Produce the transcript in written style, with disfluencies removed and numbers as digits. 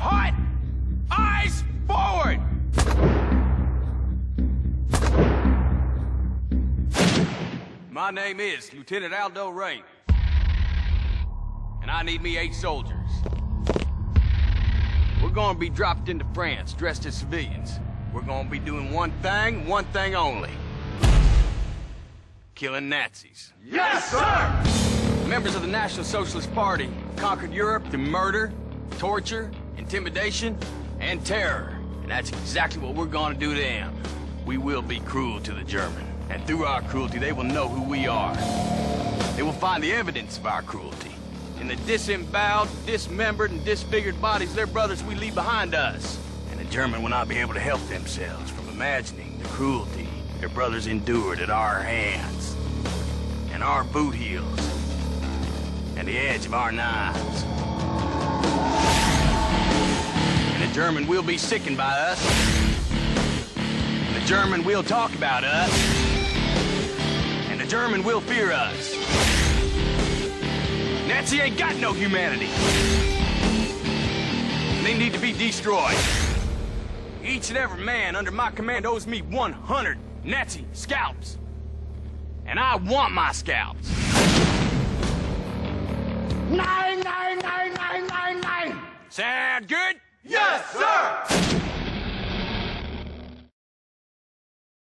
Hut! Eyes forward! My name is Lieutenant Aldo Rain. And I need me 8 soldiers. We're gonna be dropped into France dressed as civilians. We're gonna be doing one thing only. Killing Nazis. Yes, sir! Members of the National Socialist Party conquered Europe through murder, torture, intimidation, and terror. And that's exactly what we're gonna do to them. We will be cruel to the German. And through our cruelty, they will know who we are. They will find the evidence of our cruelty in the disemboweled, dismembered, and disfigured bodies of their brothers we leave behind us. And the German will not be able to help themselves from imagining the cruelty their brothers endured at our hands, and our boot heels, and the edge of our knives. And the German will be sickened by us. And the German will talk about us. And the German will fear us. Nazi ain't got no humanity. They need to be destroyed. Each and every man under my command owes me 100 Nazi scalps. And I want my scalps. Nine, nine, nine, nine, nine, nine. Sound good? Yes, sir!